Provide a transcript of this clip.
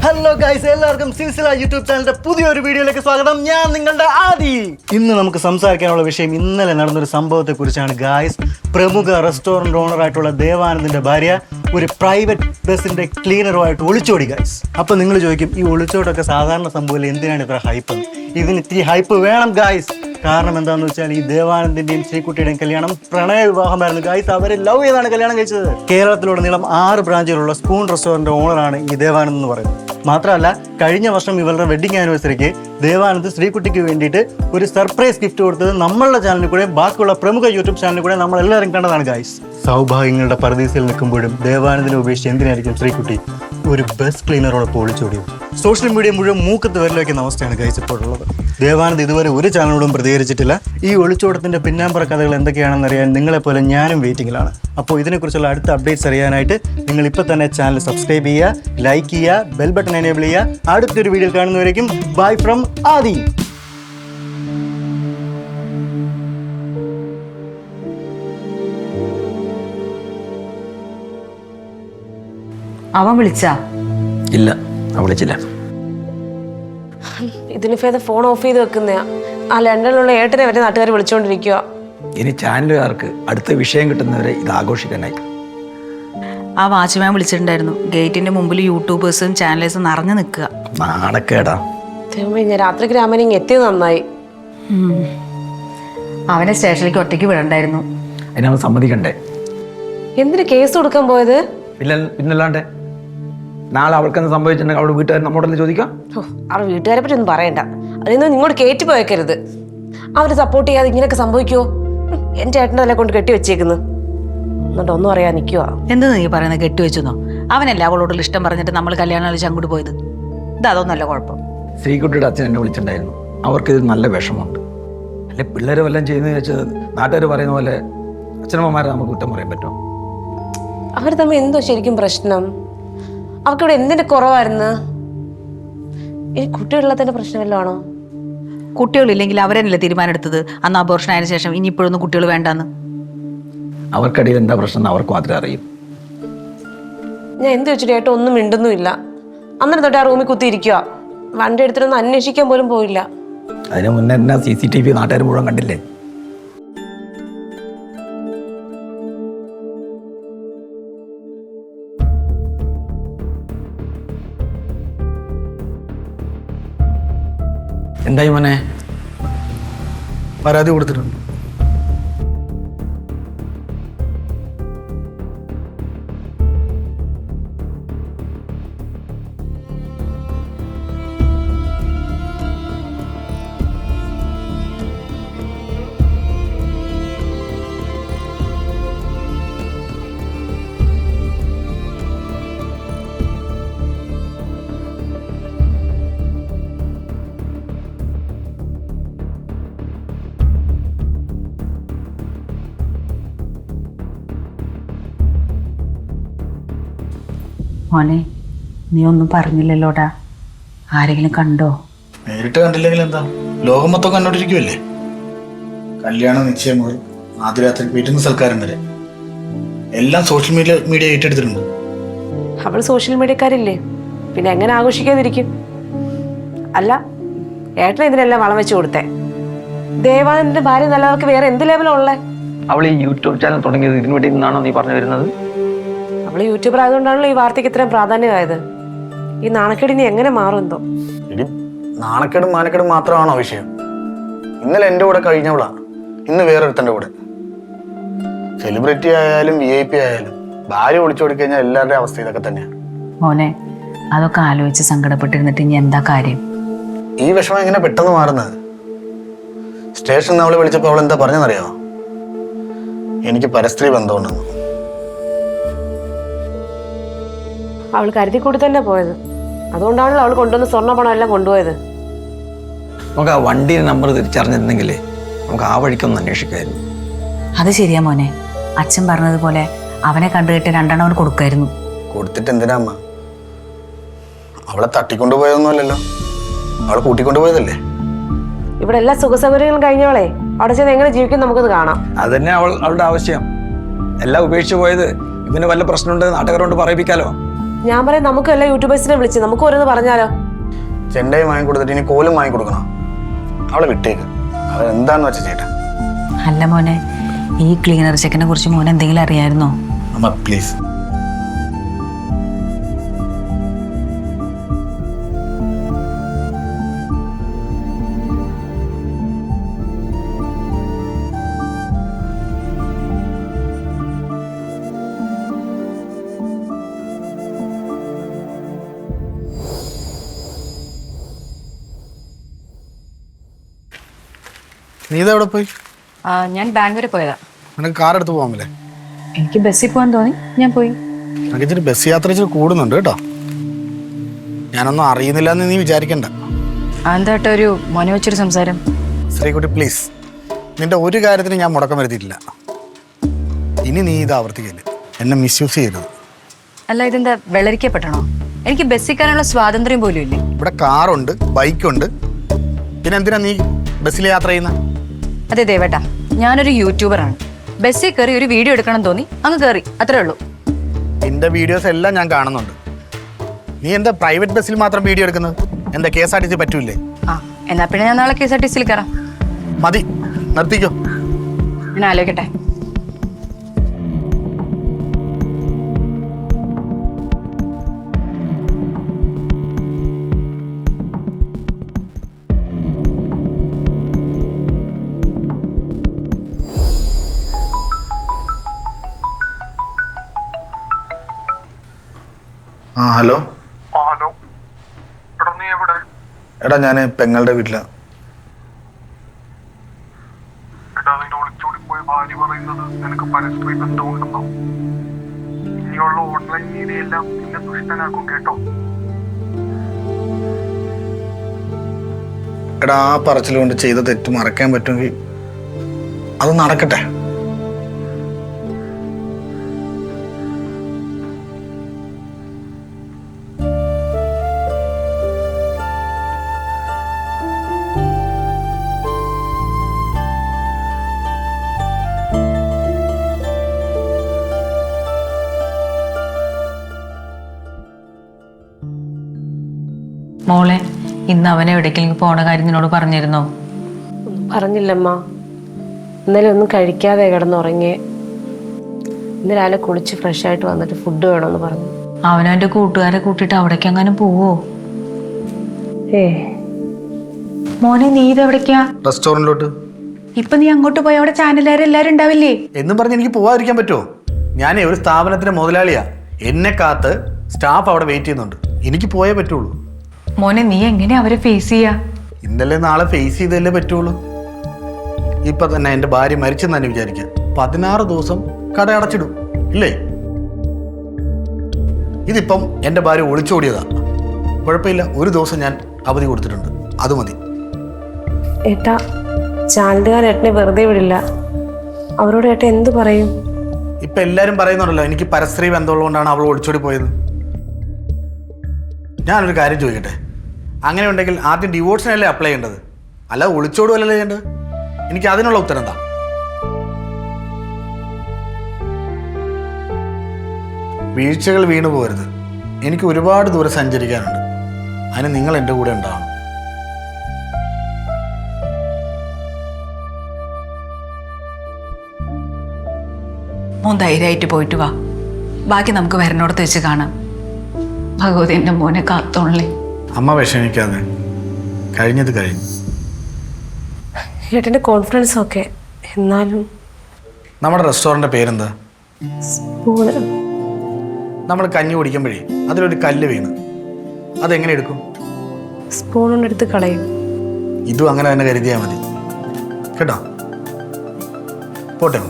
Hello guys, എല്ലാവർക്കും Silsila YouTube ചാനലിന്റെ പുതിയൊരു വീഡിയോയിലേക്ക് സ്വാഗതം. ഞാൻ നിങ്ങളുടെ ആദി. ഇന്ന് നമുക്ക് സംസാരിക്കാനുള്ള വിഷയം ഇന്നലെ നടന്നൊരു സംഭവത്തെ കുറിച്ചാണ് ഗൈസ്. പ്രമുഖ റെസ്റ്റോറൻറ്റ് ഓണറായിട്ടുള്ള ദേവാനന്ദിന്റെ ഭാര്യ ഒരു പ്രൈവറ്റ് ബസ്സിന്റെ ക്ലീനറുമായിട്ട് ഒളിച്ചോടി ഗൈസ്. അപ്പോൾ നിങ്ങൾ ചോദിക്കും, ഈ ഒളിച്ചോടൊക്കെ സാധാരണ സംഭവം എന്തിനാണ് ഇത്ര ഹൈപ്പ്? ഇതിന് ഇത്തിരി ഹൈപ്പ് വേണം ഗൈസ്. കാരണം എന്താണെന്ന് വെച്ചാൽ ഈ ദേവാനന്ദിന്റെയും ശ്രീകുട്ടിയുടെയും കല്യാണം പ്രണയ വിവാഹമായിരുന്നു ഗൈസ്. അവർ ലവ് ചെയ്താണ് കല്യാണം കഴിച്ചത്. കേരളത്തിലുടനീളം 6 ബ്രാഞ്ചുകളുള്ള സ്പൂൺ റെസ്റ്റോറൻറ്റ് ഓണറാണ് ഈ ദേവാനന്ദ് എന്ന് പറയുന്നത്. മാത്രമല്ല, കഴിഞ്ഞ വർഷം ഇവരുടെ വെഡിങ് ആനിവേഴ്സറിക്ക് ദേവാനന്ദ് ശ്രീകുട്ടിക്ക് വേണ്ടിയിട്ട് ഒരു സർപ്രൈസ് ഗിഫ്റ്റ് കൊടുത്തത് നമ്മളുടെ ചാനലിൽ കൂടെ, ബാക്കിയുള്ള പ്രമുഖ യൂട്യൂബ് ചാനലിൽ കൂടെ നമ്മൾ എല്ലാവരും കണ്ടതാണ് ഗൈസ്. സൗഭാഗ്യങ്ങളുടെ പരദീസയിൽ നിൽക്കുമ്പോഴും ദേവാനന്ദിനെ ഉപേക്ഷിച്ച് എന്തിനായിരിക്കും ശ്രീകുട്ടി ഒരു ബസ് ക്ലീനറോടൊപ്പം ഒളിച്ചോടിയത്? സോഷ്യൽ മീഡിയ മുഴുവൻ മൂക്കത്ത് വരൽ വയ്ക്കുന്ന അവസ്ഥയാണ് ഗൈസ് ഇപ്പോഴുള്ളത്. ദേവാനന്ദ് ഇതുവരെ ഒരു ചാനലിനോടും പ്രതികരിച്ചിട്ടില്ല. ഈ ഒളിച്ചോട്ടത്തിന്റെ പിന്നാമ്പുറ കഥകൾ എന്തൊക്കെയാണെന്ന് അറിയാൻ നിങ്ങളെപ്പോലെ ഞാനും വെയിറ്റിംഗിലാണ്. അപ്പോൾ ഇതിനെക്കുറിച്ചുള്ള അടുത്ത അപ്ഡേറ്റ്സ് അറിയാനായിട്ട് നിങ്ങൾ ഇപ്പോൾ തന്നെ ചാനൽ സബ്സ്ക്രൈബ് ചെയ്യുക, ലൈക്ക് ചെയ്യുക, ബെൽ ബട്ടൺ എനേബിൾ ചെയ്യുക. അടുത്തൊരു വീഡിയോ കാണുന്നവരേക്കും ബൈ ഫ്രം ആദി. അവൻ വിളിച്ചാ? ഇല്ല, അവൻ വിളിച്ചില്ല. ഇതിനിപ്പോ ഫോൺ ഓഫ് ചെയ്ത് വെക്കുന്നയാ. ആ ലണ്ടനിലുള്ള ഏട്ടനെ വരെ നാട്ടുകാർ വിളിച്ചോണ്ടിരിക്കുക. ഇനി ചാനലുകാർക്ക് അടുത്ത വിഷയം കിട്ടുന്നവരെ ഇത് ആഘോഷിക്കാനായി. ആ വാച്ച്മാൻ വിളിച്ചിട്ടുണ്ടായിരുന്നു. ഗേറ്റിന്റെ മുമ്പിൽ യൂട്യൂബേഴ്സും ചാനലേഴ്സും നിറഞ്ഞു നിൽക്കുക. നാണക്കേടാ. ദൈവമേ, ഞാൻ രാത്രിക്ക് രാമനിങ് എത്തിയത് നന്നായി. അവനെ സ്റ്റേഷനിലേക്ക് ഒറ്റയ്ക്ക് വിടണ്ടായിരുന്നു. അതിനവൻ സമ്മതിക്കണ്ടേ? എന്തിന് കേസ് കൊടുക്കാൻ പോയത്? പിന്നല്ലാണ്ട് നാളെ അവൾക്കെന്ന് സംഭവിച്ചിട്ടുണ്ടെങ്കിൽ അവളുടെ വീട്ടുകാർ നമ്മോടല്ലേ ചോദിക്കാം? അവർ വീട്ടുകാരെ പറ്റി ഒന്നും പറയണ്ട. അതിനൊന്നും ഇങ്ങോട്ട് കയറ്റി പോയേക്കരുത്. അവര് സപ്പോർട്ട് ചെയ്യാതെ ഇങ്ങനെയൊക്കെ സംഭവിക്കുമോ? എന്റെ ചേട്ടനെ അല്ലെ കൊണ്ട് കെട്ടി വെച്ചേക്കുന്നു. എന്നിട്ട് ഒന്നും അറിയാൻ നിൽക്കുക. എന്ത് നീ പറയുന്നത്? കെട്ടിവെച്ചെന്നോ? അവനല്ല അവളോടുള്ള ഇഷ്ടം പറഞ്ഞിട്ട് നമ്മൾ കല്യാണം കഴിച്ച് അങ്ങോട്ട് പോയത്. ഇതൊന്നല്ല കുഴപ്പം. ശ്രീകുട്ടിയുടെ അച്ഛൻ എന്നെ വിളിച്ചിട്ടുണ്ടായിരുന്നു. അവർക്കിത് നല്ല വിഷമമുണ്ട്. അല്ലെ പിള്ളേരെ വല്ലതും ചെയ്യുന്നത് വെച്ചാൽ നാട്ടുകാർ പറയുന്ന പോലെ അച്ഛനമ്മമാരെ നമുക്ക് കുറ്റം പറയാൻ പറ്റുമോ? അവർ തമ്മിൽ എന്തോ ശരിക്കും പ്രശ്നം? അവർക്കിവിടെ എന്തിന്റെ കുറവായിരുന്നു? ഇനി കുട്ടികളില്ലാത്തതിന്റെ പ്രശ്നം വല്ലതും ആണോ? കുട്ടികളില്ലെങ്കിൽ അവരെന്നല്ലേ തീരുമാനം എടുത്തത് അന്ന് അബോർഷൻ ആയതിനു ശേഷം ഇനി ഇപ്പോഴൊന്നും കുട്ടികൾ വേണ്ടെന്ന്? അവർക്കിടയിൽ എന്താ പ്രശ്നം എന്ന് അവർക്ക് മാത്രമേ അറിയൂ. ഞാൻ എന്ത് വെച്ചിട്ട് ഏട്ടൻ ഒന്നും മിണ്ടുന്നുമില്ല. അന്നേരം തൊട്ട് ആ റൂമിൽ കുത്തിയിരിക്കുക. വണ്ടി എടുത്തിട്ടൊന്നും അന്വേഷിക്കാൻ പോലും പോയില്ല. അതിന് മുന്നേ എന്നാ CCTV നാട്ടുകാർ മുഴുവൻ കണ്ടില്ലേ? എന്തായി മോനെ? പരാതി കൊടുത്തിട്ടുണ്ട്. മോനെ, നീ ഒന്നും പറഞ്ഞില്ലല്ലോടാ. ആരെങ്കിലും കണ്ടോ? നേരിട്ട് കണ്ടില്ലെങ്കിൽ എന്താ, ലോകം മൊത്തം കണ്ടോണ്ടിരിക്കുവല്ലേ. കല്യാണം, നിശ്ചയം മുതൽ ആദ്യ രാത്രി വീട്ടിൽ സൽക്കാരം വരെ എല്ലാം സോഷ്യൽ മീഡിയ ഏറ്റെടുത്തിട്ടുണ്ട്. അവൾ സോഷ്യൽ മീഡിയക്കാരില്ലേ, പിന്നെ എങ്ങനെ ആഘോഷിക്കാതിരിക്കും? അല്ല, ഏട്ടൻ ഇതിനെല്ലാം വളം വെച്ച് കൊടുത്തേ. ദേവാനന്ദന്റെ ഭാര്യ നല്ലവർക്ക് വേറെ എന്ത് ലെവലുള്ളേ? അവൾ ഈ യൂട്യൂബ് ചാനൽ തുടങ്ങിയത് ഇതിനു വേണ്ടി നിന്നാണോ നീ പറഞ്ഞു വരുന്നത്? അവള് യൂട്യൂബർ ആയതുകൊണ്ടാണല്ലോ ഈ വാർത്തയ്ക്ക് ഇത്രയും പ്രാധാന്യമായത്. ഈ നാണക്കേട് ഇനി എങ്ങനെ മാറും എന്തോ. ഇനി നാണക്കേടും മാനക്കേടും മാത്രമാണോ വിഷയം? ഇന്നലെ എൻ്റെ കൂടെ കഴിഞ്ഞവളാ, ഇന്ന് വേറൊരുത്തൻ്റെ കൂടെ. സെലിബ്രിറ്റി ആയാലും VIP ആയാലും ഭാര്യ ഒളിച്ചു കൊടുക്കഴിഞ്ഞാൽ എല്ലാവരുടെയും അവസ്ഥ ഇതൊക്കെ തന്നെയാണ്. മോനെ, അതൊക്കെ ആലോചിച്ച് സങ്കടപ്പെട്ടിരുന്നിട്ട് ഇനി എന്താ കാര്യം? ഈ വിഷമം എങ്ങനെ പെട്ടെന്ന് മാറുന്നത്? സ്റ്റേഷനിൽ അവളെ വിളിച്ചപ്പോൾ അവൾ എന്താ പറഞ്ഞെന്നറിയാമോ? എനിക്ക് പരസ്ത്രീ ബന്ധമുണ്ടെന്ന്. അവൾ കരുതി കൂടി തന്നെ പോയത്. അതുകൊണ്ടാണല്ലോ അവൾ കൊണ്ടുവന്ന സ്വർണ്ണ പണം എല്ലാം കൊണ്ടുപോയത്. നമുക്ക് ആ വണ്ടിയുടെ നമ്പർ തിരിച്ചറിഞ്ഞിരുന്നെങ്കിലേ നമുക്ക് ആ വഴിക്കൊന്ന് അന്വേഷിക്കായിരുന്നു. അത് ശരിയാ മോനെ. അച്ഛൻ പറഞ്ഞതുപോലെ അവനെ കണ്ടുകെട്ടി 2 എണ്ണം കൊടുക്കായിരുന്നു. കൊടുത്തിട്ട് എന്തിനാ അമ്മ? അവളെ തട്ടിക്കൊണ്ടുപോയതൊന്നുമല്ലല്ലോ, അവളെ കൂട്ടിക്കൊണ്ടുപോയതല്ലേ. ഇവിടെ എല്ലാ സുഖസൗകര്യങ്ങളും കഴിഞ്ഞവളെ അവിടെ ചെന്ന് എങ്ങനെ ജീവിക്കും നമുക്കൊന്ന് കാണാം. അത് തന്നെ അവളുടെ ആവശ്യം. എല്ലാം ഉപേക്ഷിച്ച് പോയത് ഇവന് വല്ല പ്രശ്നമുണ്ട് നാട്ടുകാരോട് പറയിപ്പിക്കാലോ. ഞാൻ പറയാം നമുക്ക് എല്ലാ യൂട്യൂബേഴ്സിനെ വിളിച്ച് നമുക്ക് ഓരോന്ന് പറഞ്ഞാലോ. ചെണ്ടയും വാങ്ങി കൊടുത്തിട്ട് ഇനി കോലും വാങ്ങി കൊടുക്കണം. അവളെ വിട്ടേക്ക്, അവൻ എന്താന്ന് വെച്ചാൽ ചേട്ടാ. അല്ല മോനെ, ഈ ക്ലീനർ ചെക്കനെ കുറിച്ച് മോനെ എന്തെങ്കിലും അറിയായിരുന്നോ? അമ്മ പ്ലീസ്. നീ ഇതെവിടെ പോയി? ഞാൻ ബാങ്ക് വരെ പോയതാ. നിനക്ക് കാർ എടുത്ത് പോകാമല്ലേ? എനിക്ക് ബസ്സിൽ പോകാൻ തോന്നി, ഞാൻ പോയി. എനിക്ക് ഇച്ചിരി ബസ് യാത്ര ഇച്ചിരി കൂടുന്നുണ്ട് കേട്ടോ. ഞാനൊന്നും അറിയുന്നില്ല എന്ന് നീ വിചാരിക്കണ്ട. എന്താ ഒരു മോനെ വെച്ചൊരു സംസാരം? ശ്രീകുട്ടി പ്ലീസ്, നിന്റെ ഒരു കാര്യത്തിന് ഞാൻ മുടക്കം വരുത്തിയിട്ടില്ല. ഇനി നീ ഇത് ആവർത്തിക്കല്ലേ, എന്നെ മിസ്യൂസ് ചെയ്യരുത്. അല്ല, ഇതെന്താ വെള്ളരിക്കപ്പെട്ടണോ? എനിക്ക് ബസ്സിൽ കയറാനുള്ള സ്വാതന്ത്ര്യം പോലും ഇല്ലേ? ഇവിടെ കാറുണ്ട്, ബൈക്കുണ്ട്, പിന്നെ എന്തിനാ നീ ബസ്സിൽ യാത്ര ചെയ്യുന്ന? അതെ ദേവേട്ടാ, ഞാനൊരു യൂട്യൂബറാണ്. ബസ്സിൽ കയറി ഒരു വീഡിയോ എടുക്കണം തോന്നി അങ്ങ് കയറി, അത്രേ ഉള്ളൂ. നിന്റെ വീഡിയോസ് എല്ലാം ഞാൻ കാണുന്നുണ്ട്. നീ എന്താ പ്രൈവറ്റ് ബസ്സിൽ മാത്രം വീഡിയോ എടുക്കുന്നത്? എന്താ KSRTC പറ്റൂലേ? എന്നാ പിന്നെ ഞാൻ നാളെ KSRTC കയറാം. മതി, നിർത്തിക്കോ. ഞാൻ ആലോചിക്കട്ടെ. ഹലോ. ഹലോ, എടാ നീ എവിടെ? എടാ ഞാൻ പെങ്ങളുടെ വീട്ടിലാ. എടാ നിന്റെ ഒളിച്ചോടി പോയ ഭാര്യ പറയുന്നത് നിനക്ക് പരസ്പര ബന്ധമുണ്ടെന്നോ? ഇനിയുള്ള ഓൺലൈൻ മീഡിയയെല്ലാം നിന്നെ ദുഷ്ടനാക്കും കേട്ടോ. എടാ ആ പറച്ചിലുകൊണ്ട് ചെയ്ത തെറ്റ് മറക്കാൻ പറ്റുമെങ്കിൽ അത് നടക്കട്ടെ. മോളെ, ഇന്ന് അവനെ എവിടേക്കെങ്കിലും പോണ കാര്യം നിന്നോട് പറഞ്ഞിരുന്നോ? പറഞ്ഞില്ലമ്മ. ഇന്നലെ ഒന്നും കഴിക്കാതെ കിടന്നുറങ്ങിയേ. ഇന്ന് രാവിലെ കുളിച്ച് ഫ്രഷ് ആയിട്ട് വന്നിട്ട് ഫുഡ് വേണമെന്ന് പറഞ്ഞു. അവനവന്റെ കൂട്ടുകാരെ കൂട്ടിയിട്ട് അവിടേക്ക് എങ്ങാനും പോവോ? മോനെ, നീ ഇതെവിടേക്കാ? റെസ്റ്റോറന്റിലോട്ട്. ഇപ്പൊ നീ അങ്ങോട്ട് പോയി അവിടെ ചാനലുകാരെല്ലാരും ഉണ്ടാവില്ലേ? എന്നും പറഞ്ഞ് എനിക്ക് പോവാതിരിക്കാൻ പറ്റുമോ? ഞാനേ ഒരു സ്ഥാപനത്തിന്റെ മുതലാളിയാ. എന്നെ കാത്ത് സ്റ്റാഫ് അവിടെ വെയിറ്റ് ചെയ്യുന്നുണ്ട്. എനിക്ക് പോയേ പറ്റുള്ളൂ. മോനെ, നീ എങ്ങനെ അവരെ ഫേസ് ചെയ്യാ? ഇന്നലെ നാളെ ഫേസ് ചെയ്തല്ലേ പറ്റുള്ളൂ. ഇപ്പൊ തന്നെ എന്റെ ഭാര്യ മരിച്ചെന്ന് തന്നെ വിചാരിക്കാം. 16 ദിവസം കട അടച്ചിടും ഇല്ലേ? ഇതിപ്പം എന്റെ ഭാര്യ ഒളിച്ചോടിയതാ. കുഴപ്പമില്ല, ഒരു ദിവസം ഞാൻ അവധി കൊടുത്തിട്ടുണ്ട്, അത് മതി. ഏട്ടാ, ചാനലുകാർ ഏട്ടനെ വെറുതെ വിടില്ല. അവരോട് ഏട്ടൻ എന്ത് പറയും? ഇപ്പൊ എല്ലാരും പറയുന്നുണ്ടല്ലോ എനിക്ക് പരസ്ത്രീ ബന്ധമുള്ളതുകൊണ്ടാണ് അവൾ ഒളിച്ചോടി പോയത്. ഞാനൊരു കാര്യം ചോദിക്കട്ടെ, അങ്ങനെ ഉണ്ടെങ്കിൽ ആദ്യം ഡിവോഴ്സിനല്ലേ അപ്ലൈ ചെയ്യേണ്ടത്, അല്ല ഒളിച്ചോടുമല്ലേ ചെയ്യേണ്ടത്? എനിക്ക് അതിനുള്ള ഉത്തരം എന്താ? വീഴ്ചകൾ വീണു പോകരുത്. എനിക്ക് ഒരുപാട് ദൂരം സഞ്ചരിക്കാനുണ്ട്. അതിന് നിങ്ങൾ എൻ്റെ കൂടെ ഉണ്ടാവണം. മോൻ ധൈര്യമായിട്ട് പോയിട്ട് വാ. ബാക്കി നമുക്ക് വരണോടത്ത് വെച്ച് കാണാം. ഭഗവതി എൻ്റെ മോനെ കാത്തോളേ. അമ്മ വിഷമിക്കാതെ, കഴിഞ്ഞത് കഴിഞ്ഞു. ഏട്ടൻ്റെ കോൺഫിഡൻസ് ഒക്കെ, എന്നാലും നമ്മുടെ റെസ്റ്റോറൻറ്റിൻ്റെ പേരെന്താ? സ്പൂണ്. നമ്മൾ കഞ്ഞി കുടിക്കുമ്പോഴേ അതിലൊരു കല്ല് വീണ്, അതെങ്ങനെ എടുക്കും? സ്പൂണൊന്നെടുത്ത് കളയും. ഇതും അങ്ങനെ തന്നെ കരുതിയാൽ മതി കേട്ടോ. പോട്ടെ.